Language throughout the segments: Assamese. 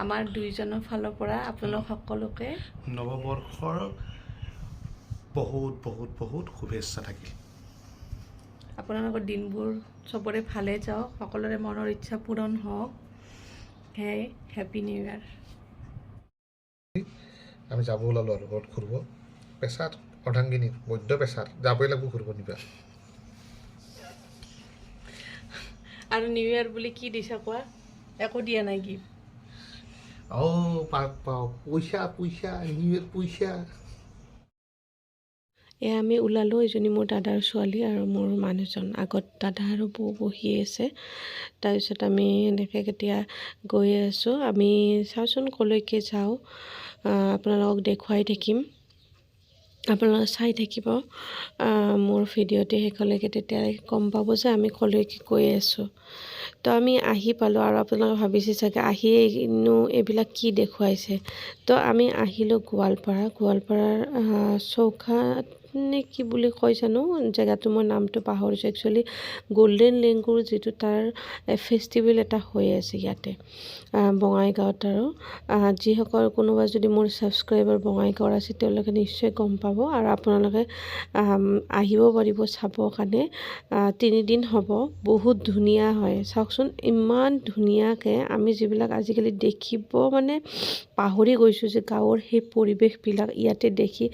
আমাৰ দুইজনৰ ফালৰ পৰা আপোনালোক সকলোকে নৱবৰ্ষৰ বহুত বহুত বহুত শুভেচ্ছা থাকিল। আপোনালোকৰ দিনবোৰ চবৰে ভালে যাওক, সকলোৰে মনৰ ইচ্ছা পূৰণ হওক। সেয়াই হেপী নিউ ইয়াৰ। আমি যাব ওলালো আৰু ঘৰত ঘূৰিব। পেছাত অৰ্ধাংগিনী মধ্য পেছাত যাবই লাগিব ঘূৰিব নিবা। আৰু নিউ ইয়াৰ বুলি কি দিছা কোৱা? একো দিয়া নাই কি? পইচা পইচা নিউ ইয়াৰ পইচা। এয়া আমি ওলালোঁ, এজনী মোৰ দাদাৰ ছোৱালী আৰু মোৰ মানুহজন। আগত দাদা আৰু বৌ বহি আছে। তাৰপিছত আমি এনেকৈ কেতিয়া গৈ আছোঁ। আমি চাওঁচোন ক'লৈকে যাওঁ, আপোনালোকক দেখুৱাই থাকিম। আপোনালোকে চাই থাকিব মোৰ ভিডিঅ'তে শেষলৈকে, তেতিয়া গম পাব যে আমি ক'লৈকে গৈ আছোঁ। তো আমি আহি পালোঁ আৰু আপোনালোকে ভাবিছে চাগে আহিনো এইবিলাক কি দেখুৱাইছে। তো আমি আহিলোঁ গোৱালপাৰাৰ চৌখাত নে কি বুলি কয় জানো জেগাটো, মই নামটো পাহৰিছোঁ। একচুৱেলি গল্ডেন লেংগুৰ যিটো তাৰ ফেষ্টিভেল এটা হৈ আছে ইয়াতে বঙাইগাঁৱত। আৰু যিসকল কোনোবা যদি মোৰ ছাবস্ক্ৰাইবাৰ বঙাইগাঁৱৰ আছে তেওঁলোকে নিশ্চয় গম পাব, আৰু আপোনালোকে আহিব পাৰিব চাবৰ কাৰণে। 3 দিন হ'ব। বহুত ধুনীয়া হয়, চাওকচোন ইমান ধুনীয়াকৈ। আমি যিবিলাক আজিকালি দেখিব মানে পাহৰি গৈছোঁ যে গাঁৱৰ সেই পৰিৱেশবিলাক ইয়াতে দেখি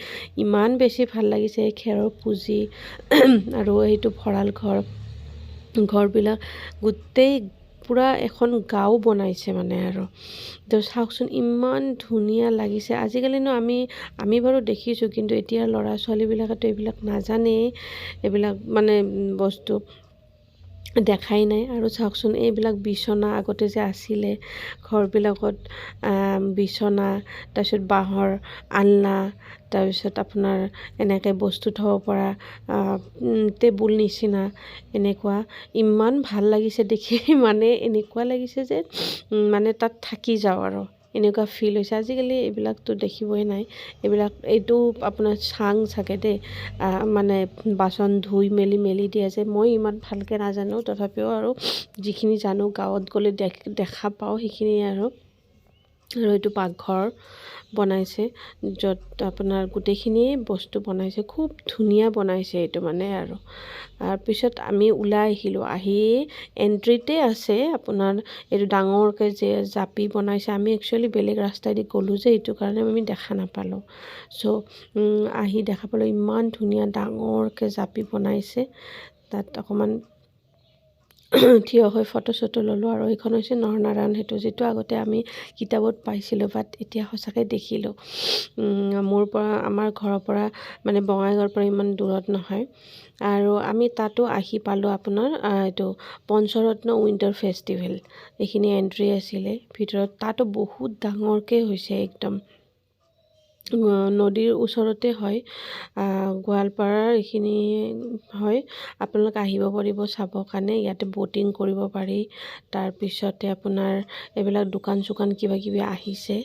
ইমান বেছি ভাল লাগিছে। এই খেৰৰ পুঁজি আৰু সেইটো ভঁৰাল ঘৰবিলাক গোটেই পূৰা এখন গাঁও বনাইছে মানে। আৰু তো চাওকচোন ইমান ধুনীয়া লাগিছে। আজিকালিনো আমি বাৰু দেখিছোঁ, কিন্তু এতিয়া ল'ৰা ছোৱালীবিলাকেতো এইবিলাক নাজানেই, এইবিলাক মানে বস্তু দেখাই নাই। আৰু চাওকচোন এইবিলাক বিচনা আগতে যে আছিলে ঘৰবিলাকত, বিচনা, তাৰপিছত বাঁহৰ আলনা, তাৰপিছত আপোনাৰ এনেকৈ বস্তু থ'ব পৰা টেবুল নিচিনা এনেকুৱা। ইমান ভাল লাগিছে দেখি, মানে এনেকুৱা লাগিছে যে মানে তাত থাকি যাওঁ আৰু এনেকুৱা ফিল হৈছে। আজিকালি এইবিলাকতো দেখিবই নাই। এইটো আপোনাৰ চাং চাগে দেই, মানে বাচন ধুই মেলি দিয়ে যে, মই ইমান ভালকৈ নাজানো। তথাপিও আৰু যিখিনি জানো গাঁৱত গ'লে দেখা পাওঁ সেইখিনি। আৰু এইটো পাকঘৰ বনাইছে, য'ত আপোনাৰ গোটেইখিনি বস্তু বনাইছে, খুব ধুনীয়া বনাইছে এইটো মানে। আৰু তাৰপিছত আমি ওলাই আহিলোঁ। আহি এণ্ট্ৰিতে আছে আপোনাৰ এইটো ডাঙৰকৈ যে জাপি বনাইছে। আমি একচুৱেলি বেলেগ ৰাস্তাইদি গ'লোঁ যে, এইটো কাৰণে আমি দেখা নাপালোঁ। আহি দেখা পালোঁ ইমান ধুনীয়া ডাঙৰকৈ জাপি বনাইছে। তাত অকণমান থিয় হৈ ফটো চটো ল'লোঁ। আৰু এইখন হৈছে নৰনাৰায়ণ সেতু, যিটো আগতে আমি কিতাপত পাইছিলোঁ, বাট এতিয়া সঁচাকৈ দেখিলোঁ। আমাৰ ঘৰৰ পৰা মানে বঙাইগাঁৱৰ পৰা ইমান দূৰত নহয়। আৰু আমি তাতো আহি পালোঁ আপোনাৰ এইটো পঞ্চৰত্ন উইণ্টাৰ ফেষ্টিভেল, এইখিনি এণ্ট্ৰি আছিলে ভিতৰত। তাতো বহুত ডাঙৰকৈ হৈছে, একদম নদীৰ ওচৰতে হয়, গোৱালপাৰাৰ এইখিনি হয়। আপোনালোকে আহিব পাৰিব চাবৰ কাৰণে। ইয়াতে ব'টিং কৰিব পাৰি। তাৰপিছতে আপোনাৰ এইবিলাক দোকান চোকান কিবা কিবি আহিছে।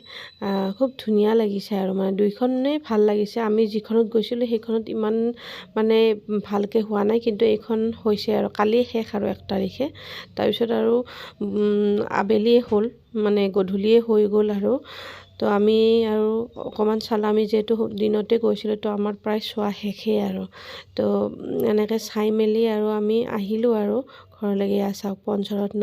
খুব ধুনীয়া লাগিছে আৰু মানে দুইখনেই ভাল লাগিছে। আমি যিখনত গৈছিলোঁ সেইখনত ইমান মানে ভালকৈ হোৱা নাই, কিন্তু এইখন হৈছে আৰু কালি শেষ আৰু 1 তাৰিখে। তাৰপিছত আৰু আবেলিয়ে হ'ল, মানে গধূলিয়ে হৈ গ'ল। আৰু তো আমি আৰু অকণমান চালোঁ, আমি যিহেতু দিনতে গৈছিলোঁ, তো আমাৰ প্ৰায় চোৱা শেষেই। আৰু তো এনেকৈ চাই মেলি আৰু আমি আহিলোঁ আৰু ঘৰলৈকে। চাওক পঞ্চৰত্ন